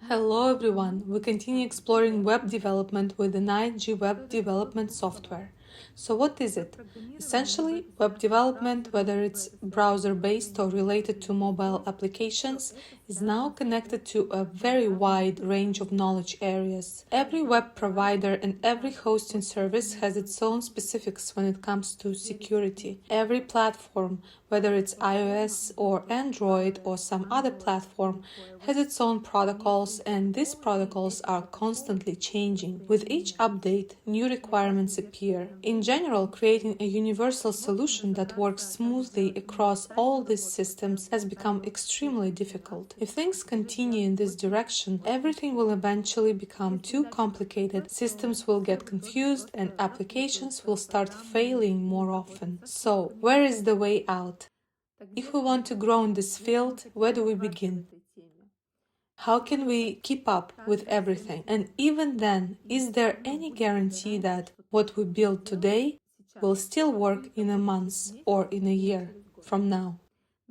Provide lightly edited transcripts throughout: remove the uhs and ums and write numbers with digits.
Hello everyone, we continue exploring web development with the 9G web development software. So what is it? Essentially, web development, whether it's browser-based or related to mobile applications, is now connected to a very wide range of knowledge areas. Every web provider and every hosting service has its own specifics when it comes to security. Every platform, whether it's iOS or Android or some other platform, has its own protocols, and these protocols are constantly changing. With each update, new requirements appear. In general, creating a universal solution that works smoothly across all these systems has become extremely difficult. If things continue in this direction, everything will eventually become too complicated, systems will get confused, and applications will start failing more often. So, where is the way out? If we want to grow in this field, where do we begin? How can we keep up with everything? And even then, is there any guarantee that what we build today will still work in a month or in a year from now?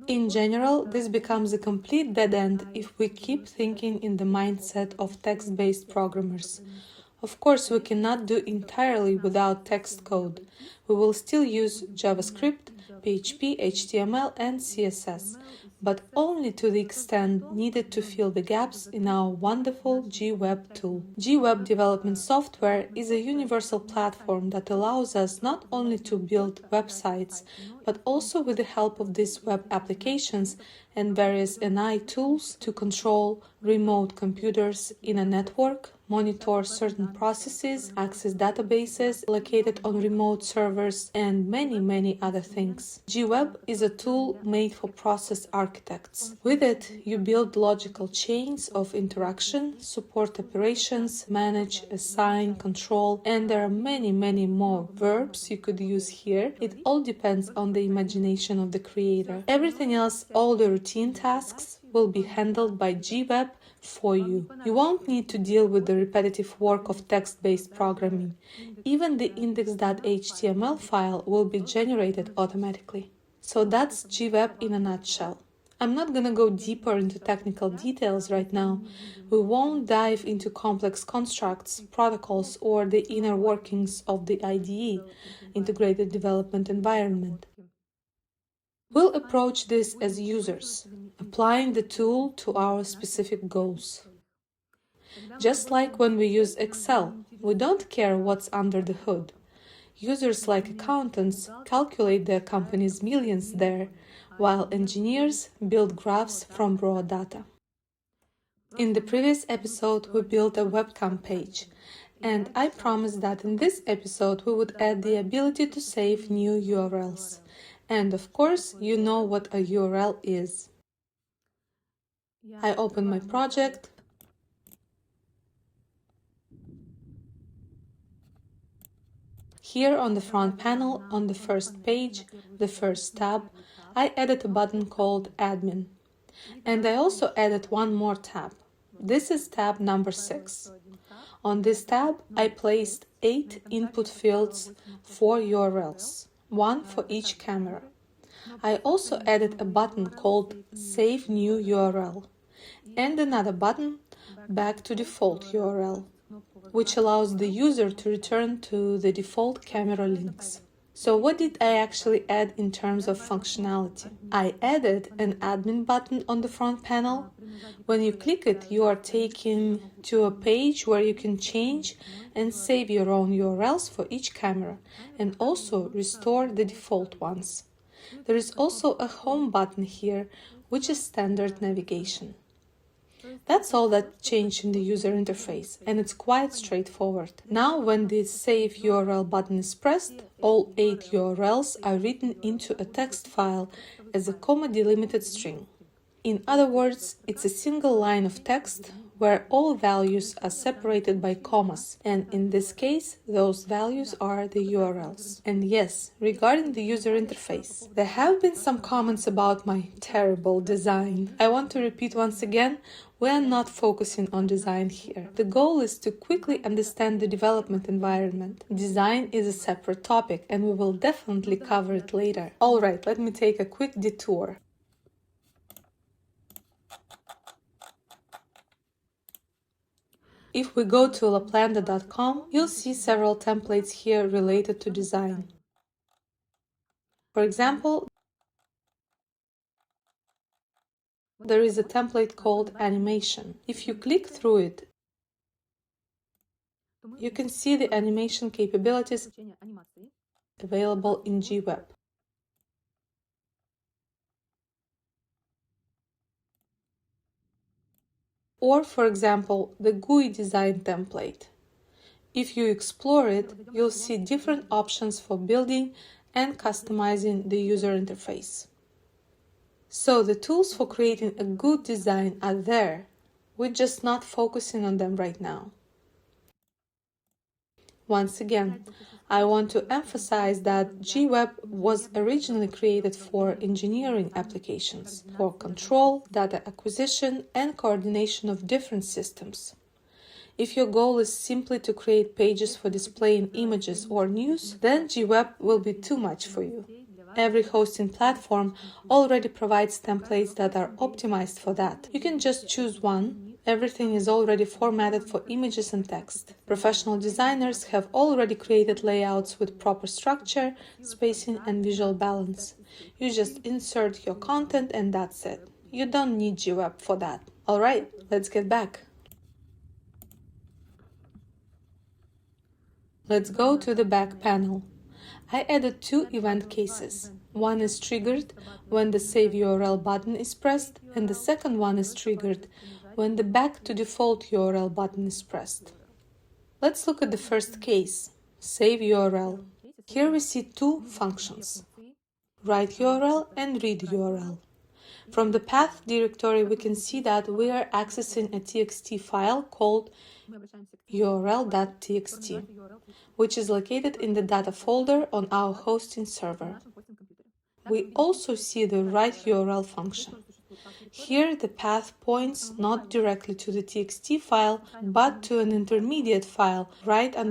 In general, this becomes a complete dead end if we keep thinking in the mindset of text-based programmers. Of course, we cannot do entirely without text code. We will still use JavaScript, PHP, HTML, and CSS, but only to the extent needed to fill the gaps in our wonderful GWeb tool. GWeb development software is a universal platform that allows us not only to build websites, but also with the help of these web applications and various NI tools to control remote computers in a network, monitor certain processes, access databases located on remote servers, and many other things. GWeb is a tool made for process architects. With it, you build logical chains of interaction, support operations, manage, assign, control, and there are many more verbs you could use here. It all depends on the imagination of the creator. Everything else, all the routine tasks, will be handled by GWeb for you. You won't need to deal with the repetitive work of text-based programming. Even the index.html file will be generated automatically. So that's GWeb in a nutshell. I'm not gonna go deeper into technical details right now. We won't dive into complex constructs, protocols, or the inner workings of the IDE, Integrated Development Environment. We'll approach this as users, applying the tool to our specific goals. Just like when we use Excel, we don't care what's under the hood. Users like accountants calculate their company's millions there, while engineers build graphs from raw data. In the previous episode, we built a webcam page, and I promised that in this episode we would add the ability to save new URLs. And of course, you know what a URL is. I open my project. Here on the front panel, on the first page, the first tab, I added a button called Admin. And I also added one more tab. This is tab number 6. On this tab, I placed 8 input fields for URLs, one for each camera. I also added a button called Save New URL and another button Back to Default URL, which allows the user to return to the default camera links. So what did I actually add in terms of functionality? I added an admin button on the front panel. When you click it, you are taken to a page where you can change and save your own URLs for each camera and also restore the default ones. There is also a home button here, which is standard navigation. That's all that changed in the user interface, and it's quite straightforward. Now, when the Save URL button is pressed, all 8 URLs are written into a text file as a comma-delimited string. In other words, it's a single line of text where all values are separated by commas, and in this case, those values are the URLs. And yes, regarding the user interface, there have been some comments about my terrible design. I want to repeat once again, we are not focusing on design here. The goal is to quickly understand the development environment. Design is a separate topic, and we will definitely cover it later. Alright, let me take a quick detour. If we go to laplanda.com, you'll see several templates here related to design. For example, there is a template called animation. If you click through it, you can see the animation capabilities available in GWeb. Or, for example, the GUI design template. If you explore it, you'll see different options for building and customizing the user interface. So the tools for creating a good design are there. We're just not focusing on them right now. Once again, I want to emphasize that GWeb was originally created for engineering applications, for control, data acquisition, and coordination of different systems. If your goal is simply to create pages for displaying images or news, then GWeb will be too much for you. Every hosting platform already provides templates that are optimized for that. You can just choose one. Everything is already formatted for images and text. Professional designers have already created layouts with proper structure, spacing, and visual balance. You just insert your content and that's it. You don't need GWeb for that. Alright, let's get back. Let's go to the back panel. I added two event cases. One is triggered when the Save URL button is pressed, and the second one is triggered when the Back to Default URL button is pressed. Let's look at the first case, Save URL. Here we see two functions, Write URL and Read URL. From the path directory, we can see that we are accessing a txt file called url.txt, which is located in the data folder on our hosting server. We also see the write URL function. Here the path points not directly to the txt file, but to an intermediate file, write_url.php.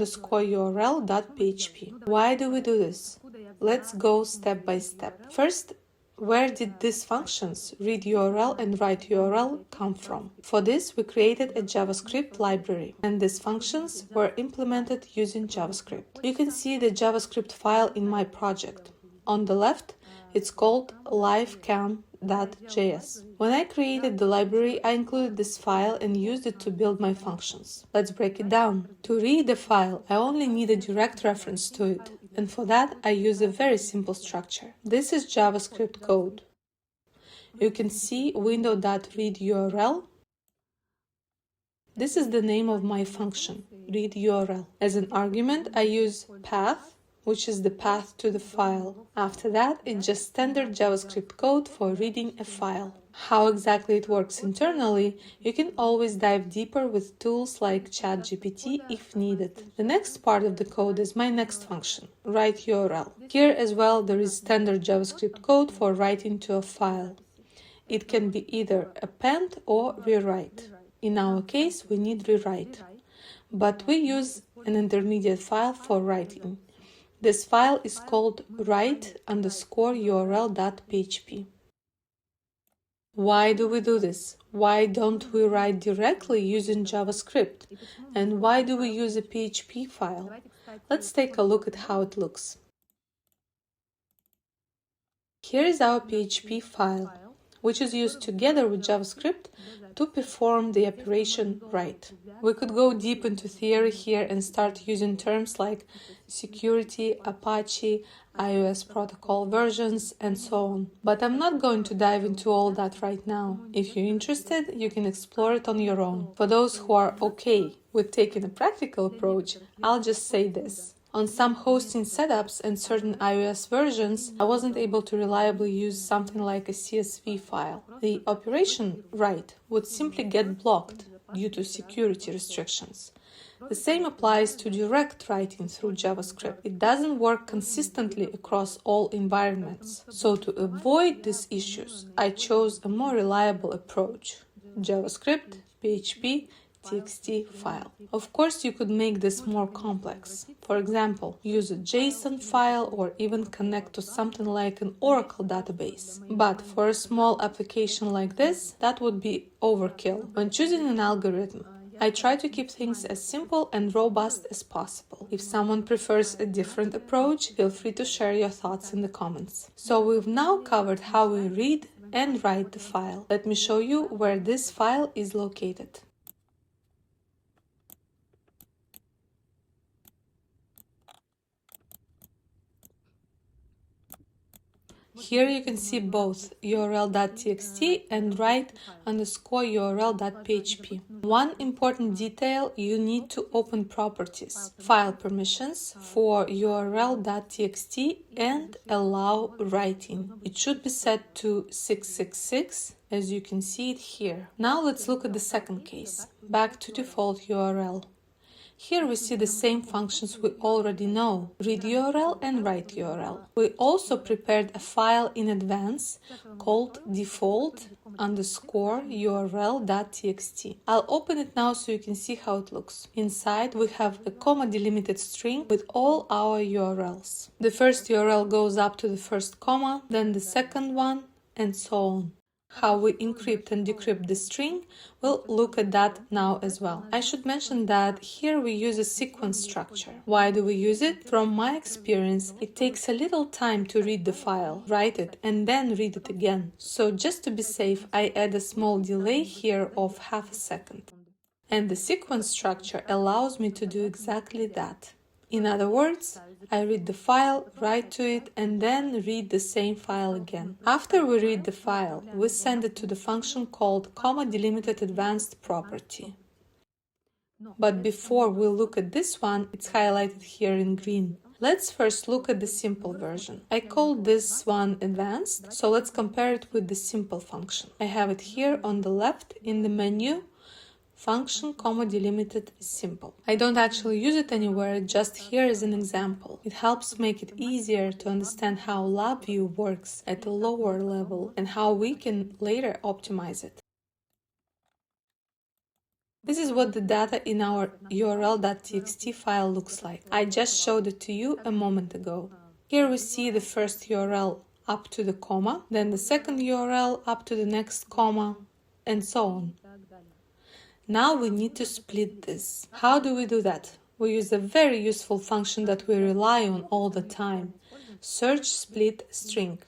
Why do we do this? Let's go step by step. First, where did these functions, read URL and write URL, come from? For this, we created a JavaScript library, and these functions were implemented using JavaScript. You can see the JavaScript file in my project. On the left, it's called livecam.js. When I created the library, I included this file and used it to build my functions. Let's break it down. To read the file, I only need a direct reference to it, and for that I use a very simple structure. This is JavaScript code. You can see window.readURL. This is the name of my function, readURL. As an argument, I use path, which is the path to the file. After that, it's just standard JavaScript code for reading a file. How exactly it works internally, you can always dive deeper with tools like ChatGPT if needed. The next part of the code is my next function, write URL. Here as well, there is standard JavaScript code for writing to a file. It can be either append or rewrite. In our case, we need rewrite, but we use an intermediate file for writing. This file is called write_url.php. Why do we do this? Why don't we write directly using JavaScript? And why do we use a PHP file? Let's take a look at how it looks. Here is our PHP file, which is used together with JavaScript to perform the operation write. We could go deep into theory here and start using terms like security, Apache, iOS protocol versions, and so on. But I'm not going to dive into all that right now. If you're interested, you can explore it on your own. For those who are okay with taking a practical approach, I'll just say this. On some hosting setups and certain iOS versions, I wasn't able to reliably use something like a CSV file. The operation write would simply get blocked due to security restrictions. The same applies to direct writing through JavaScript. It doesn't work consistently across all environments. So to avoid these issues, I chose a more reliable approach: JavaScript, PHP, txt file. Of course, you could make this more complex. For example, use a JSON file or even connect to something like an Oracle database. But for a small application like this, that would be overkill. When choosing an algorithm, I try to keep things as simple and robust as possible. If someone prefers a different approach, feel free to share your thoughts in the comments. So we've now covered how we read and write the file. Let me show you where this file is located. Here you can see both url.txt and write_url.php. One important detail, you need to open properties, file permissions for url.txt and allow writing. It should be set to 666, as you can see it here. Now let's look at the second case. Back to default URL. Here we see the same functions we already know, read URL and write URL. We also prepared a file in advance called default_url.txt. I'll open it now so you can see how it looks. Inside we have a comma-delimited string with all our URLs. The first URL goes up to the first comma, then the second one, and so on. How we encrypt and decrypt the string, we'll look at that now as well. I should mention that here we use a sequence structure. Why do we use it? From my experience, it takes a little time to read the file, write it, and then read it again. So just to be safe, I add a small delay here of half a second. And the sequence structure allows me to do exactly that. In other words, I read the file, write to it, and then read the same file again. After we read the file, we send it to the function called comma-delimited advanced property. But before we look at this one, it's highlighted here in green. Let's first look at the simple version. I called this one advanced, so let's compare it with the simple function. I have it here on the left in the menu. Function comma-delimited simple. I don't actually use it anywhere, just here as an example. It helps make it easier to understand how LabVIEW works at a lower level and how we can later optimize it. This is what the data in our url.txt file looks like. I just showed it to you a moment ago. Here we see the first URL up to the comma, then the second URL up to the next comma, and so on. Now we need to split this. How do we do that? We use a very useful function that we rely on all the time, search split string,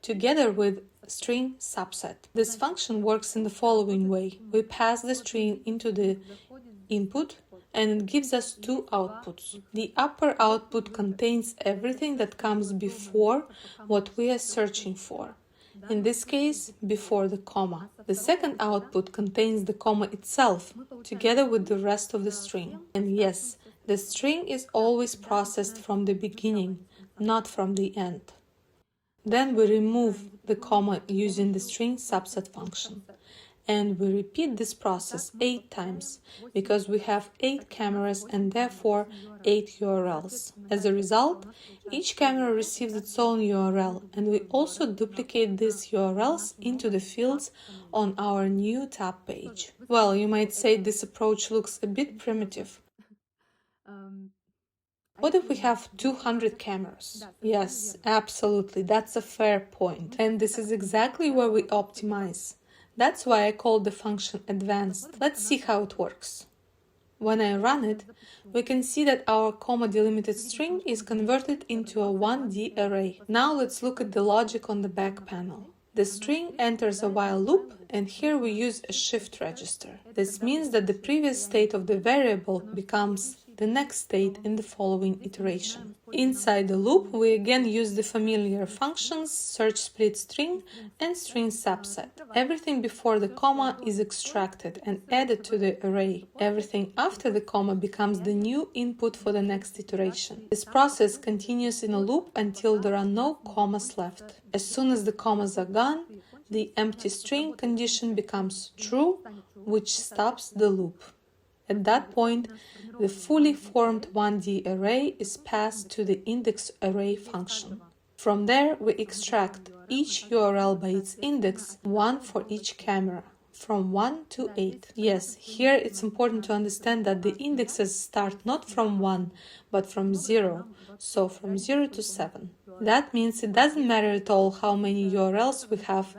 together with string subset. This function works in the following way. We pass the string into the input and it gives us two outputs. The upper output contains everything that comes before what we are searching for. In this case, before the comma. The second output contains the comma itself, together with the rest of the string. And yes, the string is always processed from the beginning, not from the end. Then we remove the comma using the string subset function. And we repeat this process 8 times, because we have 8 cameras and therefore 8 URLs. As a result, each camera receives its own URL, and we also duplicate these URLs into the fields on our new tab page. Well, you might say this approach looks a bit primitive. What if we have 200 cameras? Yes, absolutely, that's a fair point. And this is exactly where we optimize. That's why I called the function advanced. Let's see how it works. When I run it, we can see that our comma-delimited string is converted into a 1D array. Now let's look at the logic on the back panel. The string enters a while loop, and here we use a shift register. This means that the previous state of the variable becomes the next state in the following iteration. Inside the loop, we again use the familiar functions search split string and string subset. Everything before the comma is extracted and added to the array. Everything after the comma becomes the new input for the next iteration. This process continues in a loop until there are no commas left. As soon as the commas are gone, the empty string condition becomes true, which stops the loop. At that point, the fully formed 1D array is passed to the index array function. From there, we extract each URL by its index, one for each camera, from 1 to 8. Yes, here it's important to understand that the indexes start not from 1, but from 0, so from 0 to 7. That means it doesn't matter at all how many URLs we have,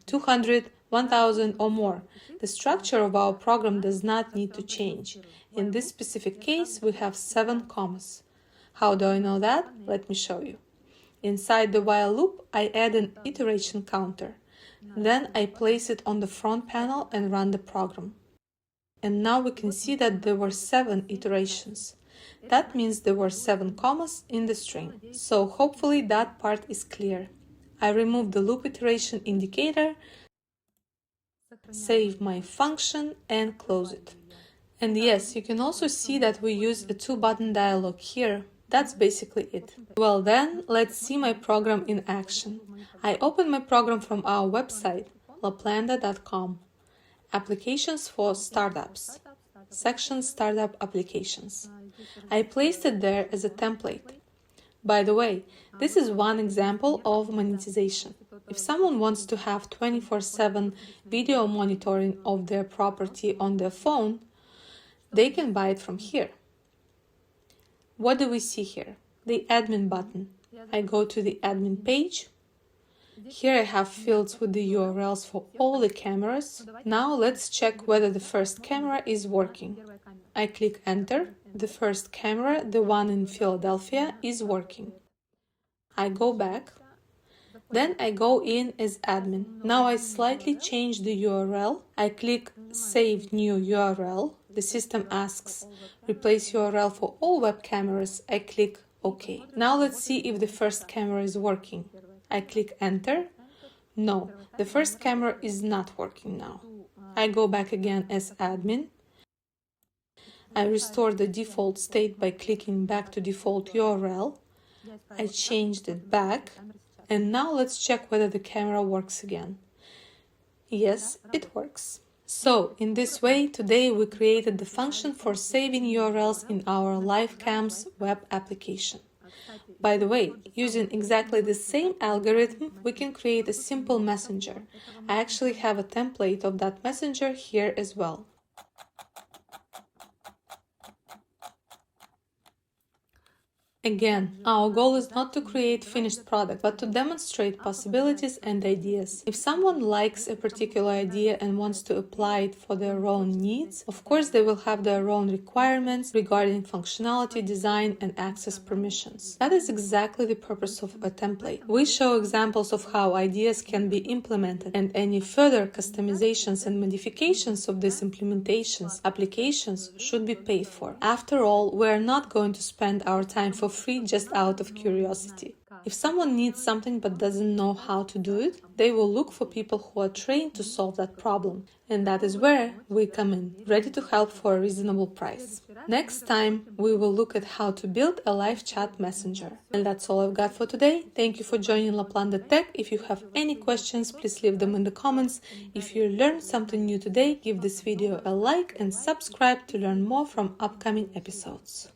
200, 1000 or more. The structure of our program does not need to change. In this specific case, we have 7 commas. How do I know that? Let me show you. Inside the while loop, I add an iteration counter. Then I place it on the front panel and run the program. And now we can see that there were 7 iterations. That means there were 7 commas in the string. So hopefully that part is clear. I remove the loop iteration indicator, save my function and close it. And yes, you can also see that we use a 2-button dialog here. That's basically it. Well then, let's see my program in action. I open my program from our website, laplanda.com. Applications for startups. Section Startup Applications. I placed it there as a template. By the way, this is one example of monetization. If someone wants to have 24/7 video monitoring of their property on their phone, they can buy it from here. What do we see here? The admin button. I go to the admin page. Here I have fields with the URLs for all the cameras. Now let's check whether the first camera is working. I click enter. The first camera, the one in Philadelphia, is working. I go back. Then I go in as admin. Now I slightly change the URL. I click Save New URL. The system asks Replace URL for all web cameras. I click OK. Now let's see if the first camera is working. I click Enter. No, the first camera is not working now. I go back again as admin. I restore the default state by clicking back to default URL. I changed it back. And now let's check whether the camera works again. Yes, it works. So, in this way, today we created the function for saving URLs in our LiveCam's web application. By the way, using exactly the same algorithm, we can create a simple messenger. I actually have a template of that messenger here as well. Again, our goal is not to create finished product, but to demonstrate possibilities and ideas. If someone likes a particular idea and wants to apply it for their own needs, of course they will have their own requirements regarding functionality, design, and access permissions. That is exactly the purpose of a template. We show examples of how ideas can be implemented, and any further customizations and modifications of these applications should be paid for. After all, we are not going to spend our time for free just out of curiosity. If someone needs something but doesn't know how to do it, they will look for people who are trained to solve that problem. And that is where we come in, ready to help for a reasonable price. Next time, we will look at how to build a live chat messenger. And that's all I've got for today. Thank you for joining Laplanda Tech. If you have any questions, please leave them in the comments. If you learned something new today, give this video a like and subscribe to learn more from upcoming episodes.